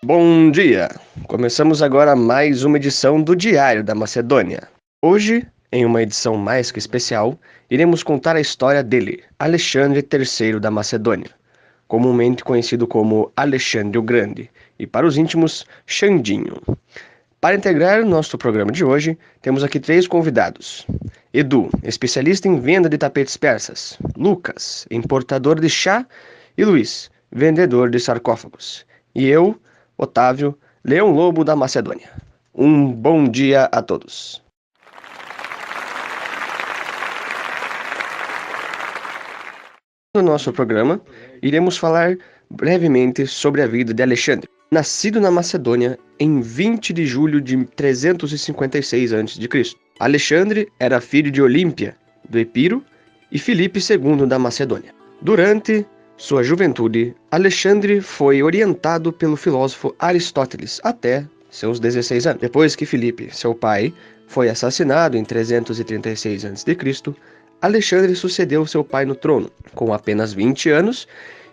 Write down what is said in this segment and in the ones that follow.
Bom dia! Começamos agora mais uma edição do Diário da Macedônia. Hoje, em uma edição mais que especial, iremos contar a história dele, Alexandre III da Macedônia, comumente conhecido como Alexandre o Grande, e para os íntimos, Xandinho. Para integrar nosso programa de hoje, temos aqui 3 convidados. Edu, especialista em venda de tapetes persas. Lucas, importador de chá. E Luiz, vendedor de sarcófagos. E eu, Otávio, Leão Lobo da Macedônia. Um bom dia a todos. No nosso programa, iremos falar brevemente sobre a vida de Alexandre, nascido na Macedônia em 20 de julho de 356 a.C. Alexandre era filho de Olímpia, do Epiro, e Filipe II da Macedônia. Durante sua juventude, Alexandre foi orientado pelo filósofo Aristóteles até seus 16 anos. Depois que Filipe, seu pai, foi assassinado em 336 a.C., Alexandre sucedeu seu pai no trono, com apenas 20 anos,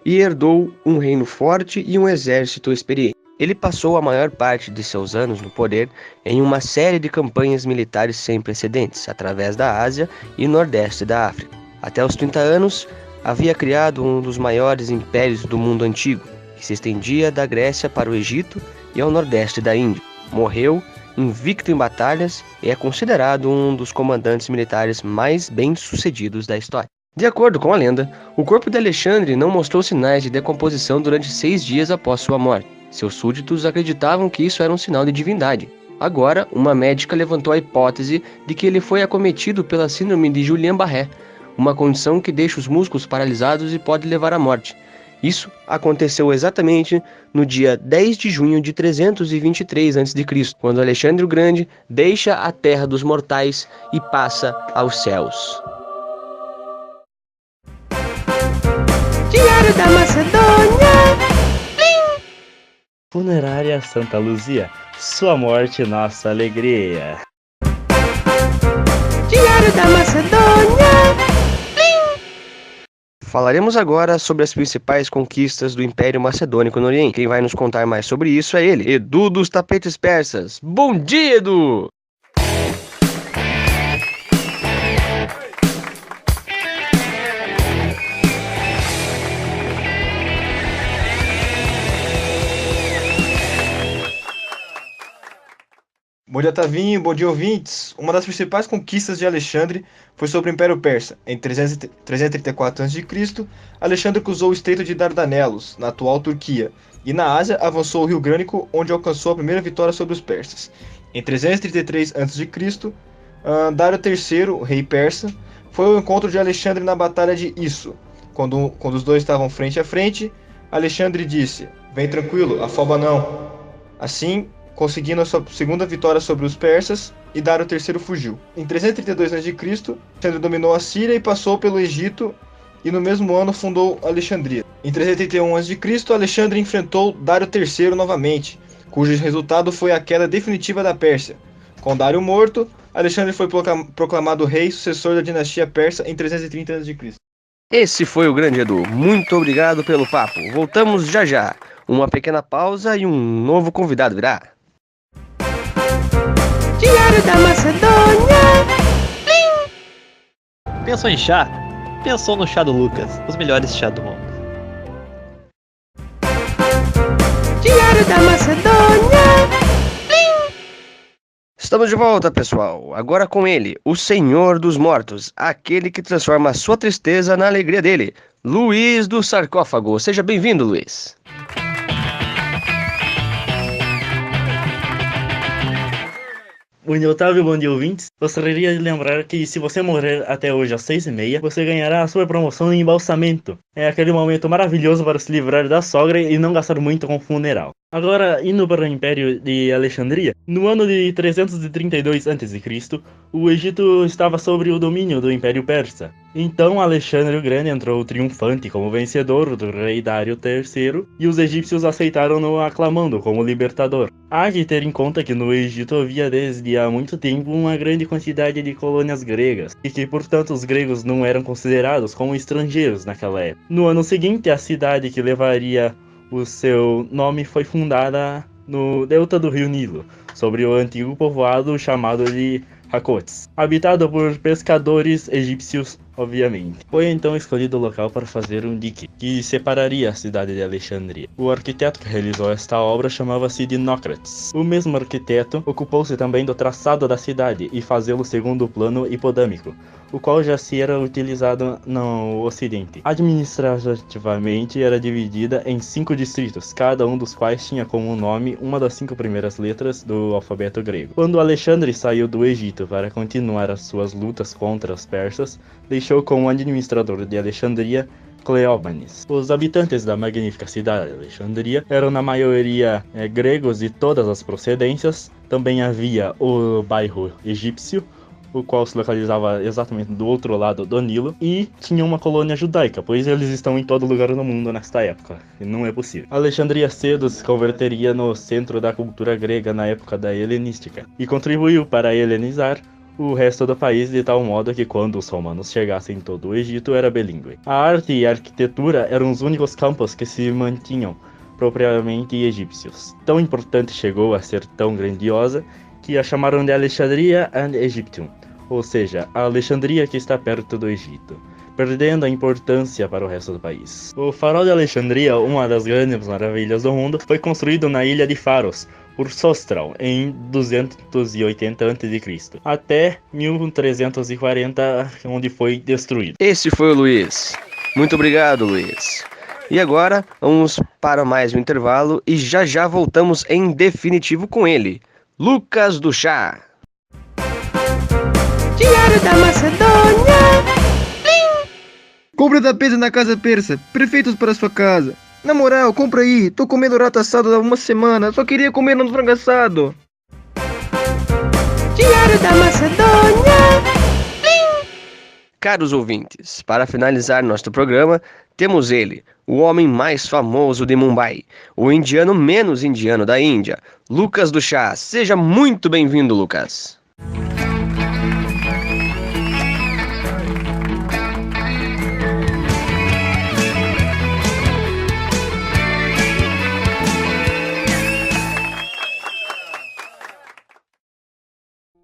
e herdou um reino forte e um exército experiente. Ele passou a maior parte de seus anos no poder em uma série de campanhas militares sem precedentes, através da Ásia e nordeste da África. Até os 30 anos, havia criado um dos maiores impérios do mundo antigo, que se estendia da Grécia para o Egito e ao nordeste da Índia. Morreu invicto em batalhas e é considerado um dos comandantes militares mais bem-sucedidos da história. De acordo com a lenda, o corpo de Alexandre não mostrou sinais de decomposição durante 6 dias após sua morte. Seus súditos acreditavam que isso era um sinal de divindade. Agora, uma médica levantou a hipótese de que ele foi acometido pela síndrome de Guillain-Barré, uma condição que deixa os músculos paralisados e pode levar à morte. Isso aconteceu exatamente no dia 10 de junho de 323 a.C., quando Alexandre o Grande deixa a terra dos mortais e passa aos céus. Diário da Macedônia. Funerária Santa Luzia, sua morte, nossa alegria. Diário da Macedônia. Falaremos agora sobre as principais conquistas do Império Macedônico no Oriente. Quem vai nos contar mais sobre isso é ele, Edu dos Tapetes Persas. Bom dia, Edu! Bom dia, Tavinho. Bom dia, ouvintes. Uma das principais conquistas de Alexandre foi sobre o Império Persa. Em 334 a.C., Alexandre cruzou o Estreito de Dardanelos, na atual Turquia, e na Ásia avançou o Rio Grânico, onde alcançou a primeira vitória sobre os persas. Em 333 a.C., Dário III, rei persa, foi ao encontro de Alexandre na Batalha de Isso. Quando os dois estavam frente a frente, Alexandre disse: "Vem tranquilo, afoba não." Assim, conseguindo a sua segunda vitória sobre os persas, e Dário III fugiu. Em 332 a.C., Alexandre dominou a Síria e passou pelo Egito, e no mesmo ano fundou Alexandria. Em 331 a.C., Alexandre enfrentou Dário III novamente, cujo resultado foi a queda definitiva da Pérsia. Com Dário morto, Alexandre foi proclamado rei sucessor da dinastia persa em 330 a.C. Esse foi o grande Edu. Muito obrigado pelo papo. Voltamos já já. Uma pequena pausa e um novo convidado virá. Diário da Macedônia. Pensou em chá? Pensou no chá do Lucas, os melhores chá do mundo. Diário da Macedônia. Estamos de volta, pessoal. Agora com ele, o Senhor dos Mortos, aquele que transforma a sua tristeza na alegria dele, Luiz do Sarcófago. Seja bem-vindo, Luiz. Bom dia, Otávio, bom dia, ouvintes. Gostaria de lembrar que se você morrer até hoje às 6h30, você ganhará a sua promoção em embalsamento. É aquele momento maravilhoso para se livrar da sogra e não gastar muito com funeral. Agora, indo para o Império de Alexandria, no ano de 332 a.C., o Egito estava sob o domínio do Império Persa. Então Alexandre o Grande entrou triunfante como vencedor do rei Dário III e os egípcios aceitaram-no aclamando como libertador. Há de ter em conta que no Egito havia desde há muito tempo uma grande quantidade de colônias gregas, e que portanto os gregos não eram considerados como estrangeiros naquela época. No ano seguinte, a cidade que levaria O seu nome foi fundada no delta do rio Nilo, sobre o antigo povoado chamado de Hakotes, habitado por pescadores egípcios, obviamente. Foi então escolhido o local para fazer um dique, que separaria a cidade de Alexandria. O arquiteto que realizou esta obra chamava-se Dinócrates. O mesmo arquiteto ocupou-se também do traçado da cidade e fazê-lo segundo o plano hipodâmico, o qual já se era utilizado no Ocidente. Administrativamente era dividida em 5 distritos, cada um dos quais tinha como nome uma das 5 primeiras letras do alfabeto grego. Quando Alexandre saiu do Egito para continuar as suas lutas contra os persas, deixou como administrador de Alexandria Cleómenes. Os habitantes da magnífica cidade de Alexandria eram na maioria gregos de todas as procedências. Também havia o bairro egípcio, o qual se localizava exatamente do outro lado do Nilo, e tinha uma colônia judaica, pois eles estão em todo lugar no mundo nesta época, e não é possível. Alexandria cedo se converteria no centro da cultura grega na época da helenística, e contribuiu para helenizar o resto do país de tal modo que quando os romanos chegassem todo o Egito era bilíngue. A arte e a arquitetura eram os únicos campos que se mantinham propriamente egípcios. Tão importante chegou a ser tão grandiosa que a chamaram de Alexandria and Egyptium, ou seja, a Alexandria que está perto do Egito, perdendo a importância para o resto do país. O farol de Alexandria, uma das grandes maravilhas do mundo, foi construído na ilha de Faros por Sóstrao em 280 a.C. até 1340, onde foi destruído. Esse foi o Luiz. Muito obrigado, Luiz. E agora vamos para mais um intervalo e já já voltamos em definitivo com ele, Lucas do Chá. Diário da Macedônia. Compra da pizza na Casa Persa, perfeitos para sua casa. Na moral, compra aí, tô comendo rato assado há uma semana, só queria comer um frango assado. Diário da Macedônia. Caros ouvintes, para finalizar nosso programa, temos ele, o homem mais famoso de Mumbai, o indiano menos indiano da Índia, Lucas do Chá. Seja muito bem-vindo, Lucas.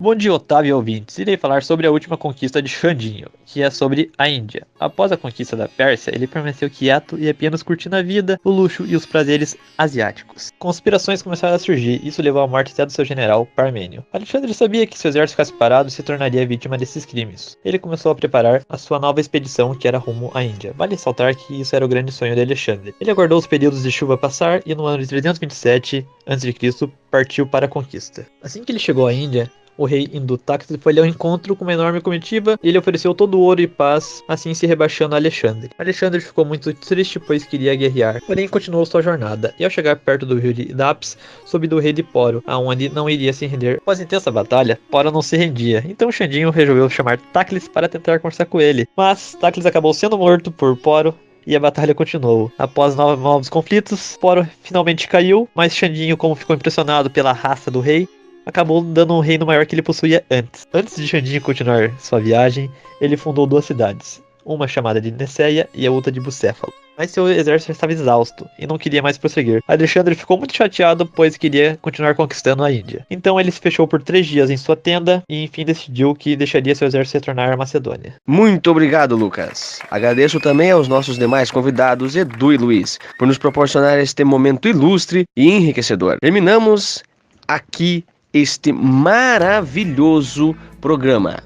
Bom dia, Otávio e ouvintes. Irei falar sobre a última conquista de Xandinho, que é sobre a Índia. Após a conquista da Pérsia, ele permaneceu quieto e apenas curtindo a vida, o luxo e os prazeres asiáticos. Conspirações começaram a surgir, e isso levou à morte até do seu general Parmênio. Alexandre sabia que se o exército ficasse parado, se tornaria vítima desses crimes. Ele começou a preparar a sua nova expedição, que era rumo à Índia. Vale ressaltar que isso era o grande sonho de Alexandre. Ele aguardou os períodos de chuva passar e no ano de 327 a.C. partiu para a conquista. Assim que ele chegou à Índia, o rei hindu Taxis foi ao encontro com uma enorme comitiva e ele ofereceu todo o ouro e paz, assim se rebaixando a Alexandre. Alexandre ficou muito triste, pois queria guerrear, porém continuou sua jornada, e ao chegar perto do rio de Dapis, soube do rei de Poro, aonde não iria se render. Após a intensa batalha, Poro não se rendia, então Xandinho resolveu chamar Taclis para tentar conversar com ele, mas Taclis acabou sendo morto por Poro, e a batalha continuou. Após novos conflitos, Poro finalmente caiu, mas Xandinho, como ficou impressionado pela raça do rei, acabou dando um reino maior que ele possuía antes. Antes de Xandinho continuar sua viagem, ele fundou 2 cidades, uma chamada de Niceia e a outra de Bucéfalo. Mas seu exército estava exausto e não queria mais prosseguir. Alexandre ficou muito chateado, pois queria continuar conquistando a Índia. Então ele se fechou por 3 dias em sua tenda e enfim decidiu que deixaria seu exército retornar à Macedônia. Muito obrigado, Lucas. Agradeço também aos nossos demais convidados, Edu e Luiz, por nos proporcionar este momento ilustre e enriquecedor. Terminamos aqui este maravilhoso programa.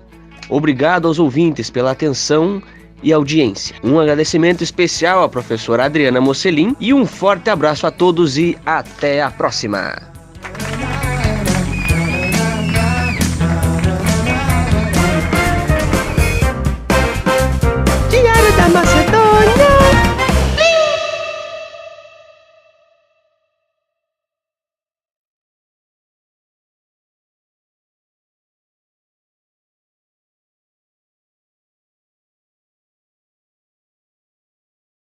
Obrigado aos ouvintes pela atenção e audiência. Um agradecimento especial à professora Adriana Mocelin e um forte abraço a todos e até a próxima.